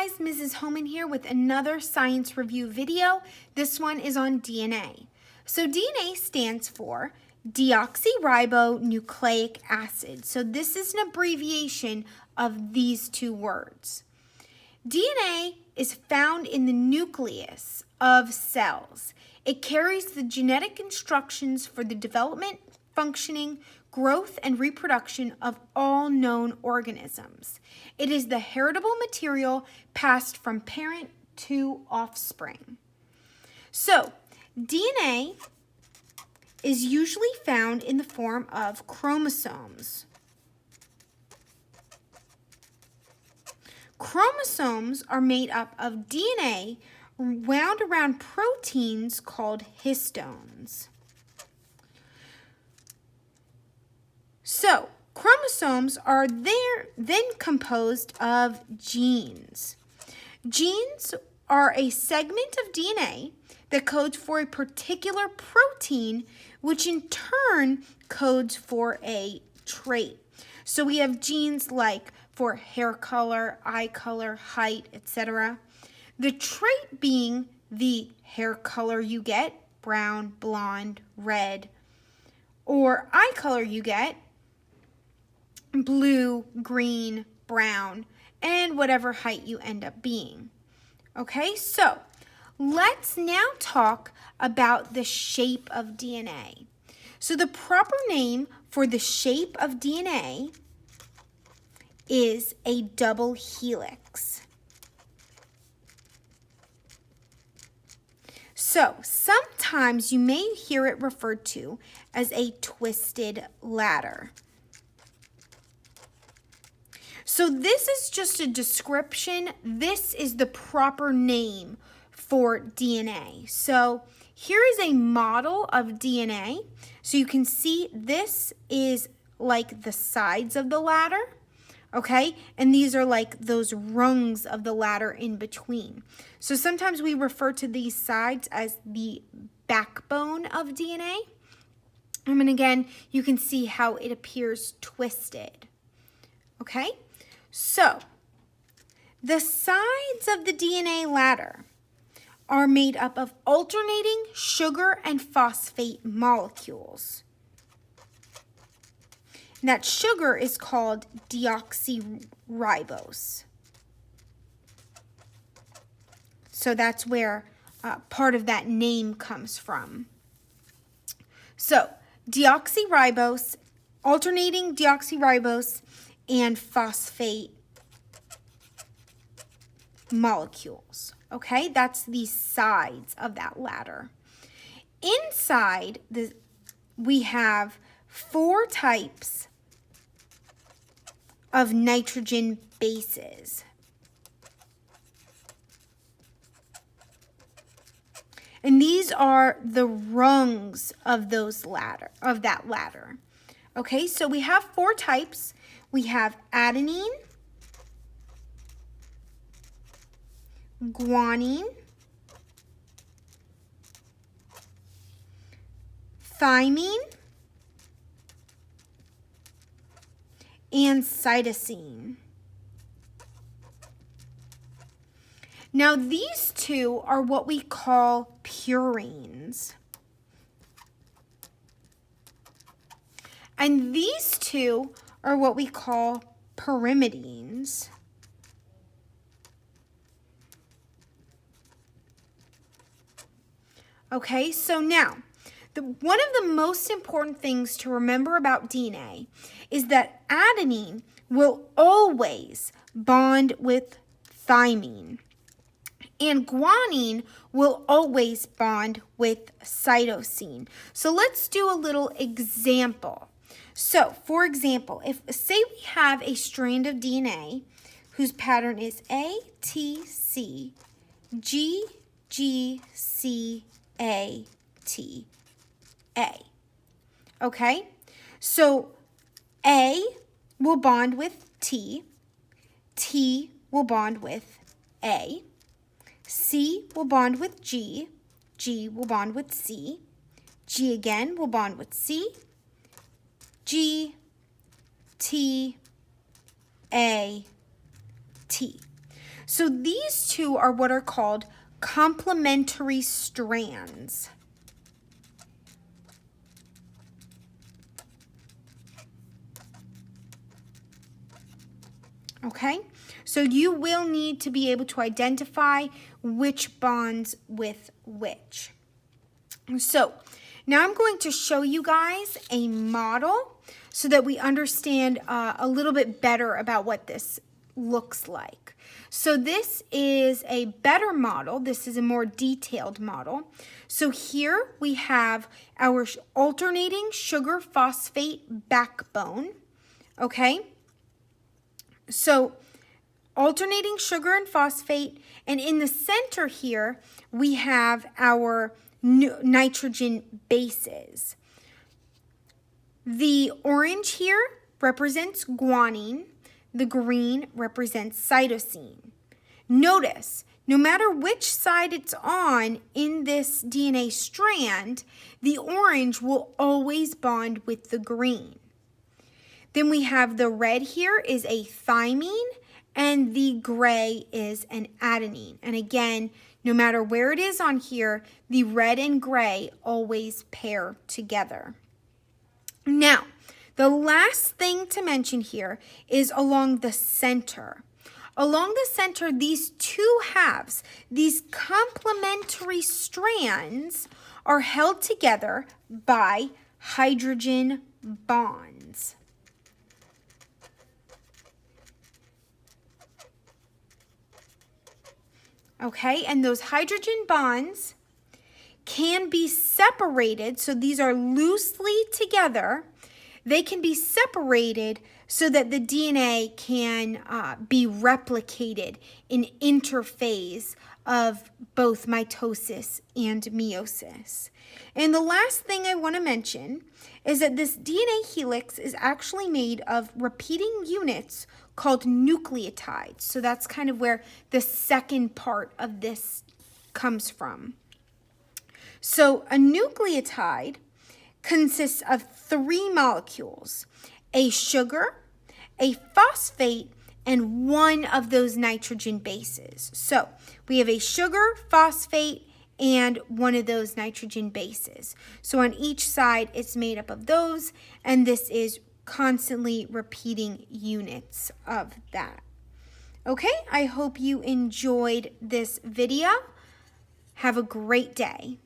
guys, Mrs. Homan here with another science review video. This one is on DNA. So DNA stands for deoxyribonucleic acid. So this is an abbreviation of these two words. DNA is found in the nucleus of cells. It carries the genetic instructions for the development, functioning, growth, and reproduction of all known organisms. It is the heritable material passed from parent to offspring. So, DNA is usually found in the form of chromosomes. Chromosomes are made up of DNA wound around proteins called histones. So, chromosomes are then composed of genes. Genes are a segment of DNA that codes for a particular protein, which in turn codes for a trait. So we have genes like for hair color, eye color, height, etc. The trait being the hair color you get, brown, blonde, red, or eye color you get, blue, green, brown, and whatever height you end up being. Okay, so let's now talk about the shape of DNA. So the proper name for the shape of DNA is a double helix. So sometimes you may hear it referred to as a twisted ladder. So this is just a description. This is the proper name for DNA. So here is a model of DNA. So you can see this is like the sides of the ladder, okay? And these are like those rungs of the ladder in between. So sometimes we refer to these sides as the backbone of DNA. And again, you can see how it appears twisted, okay? So, the sides of the DNA ladder are made up of alternating sugar and phosphate molecules. And that sugar is called deoxyribose. So that's where part of that name comes from. So, deoxyribose, alternating deoxyribose, and phosphate molecules. Okay, that's the sides of that ladder. Inside, we have 4 types of nitrogen bases. And these are the rungs of that ladder. Okay, so we have 4 types. We have adenine, guanine, thymine, and cytosine. Now these 2 are what we call purines. And these 2 are what we call pyrimidines. Okay, so now, one of the most important things to remember about DNA is that adenine will always bond with thymine, and guanine will always bond with cytosine. So let's do a little example. So, for example, say we have a strand of DNA whose pattern is A, T, C, G, G, C, A, T, A. Okay? So, A will bond with T, T will bond with A, C will bond with G, G will bond with C, G again will bond with C, G, T, A, T. So these two are what are called complementary strands. Okay, so you will need to be able to identify which bonds with which. So now I'm going to show you guys a model so that we understand a little bit better about what this looks like. So this is a better model. This is a more detailed model. So here we have our alternating sugar phosphate backbone, okay? So alternating sugar and phosphate, and in the center here, we have our nitrogen bases. The orange here represents guanine. The green represents cytosine. Notice, no matter which side it's on in this DNA strand, the orange will always bond with the green. Then we have the red here is a thymine, and the gray is an adenine. And again, no matter where it is on here, the red and gray always pair together. Now, the last thing to mention here is along the center. Along the center, these two halves, these complementary strands, are held together by hydrogen bonds. Okay, and those hydrogen bonds can be separated, so these are loosely together. They can be separated so that the DNA can be replicated in interphase of both mitosis and meiosis. And the last thing I want to mention is that this DNA helix is actually made of repeating units called nucleotides. So that's kind of where the second part of this comes from. So a nucleotide consists of 3 molecules: a sugar, a phosphate, and one of those nitrogen bases. So we have a sugar, phosphate, and one of those nitrogen bases. So on each side, it's made up of those, and this is constantly repeating units of that. Okay, I hope you enjoyed this video. Have a great day.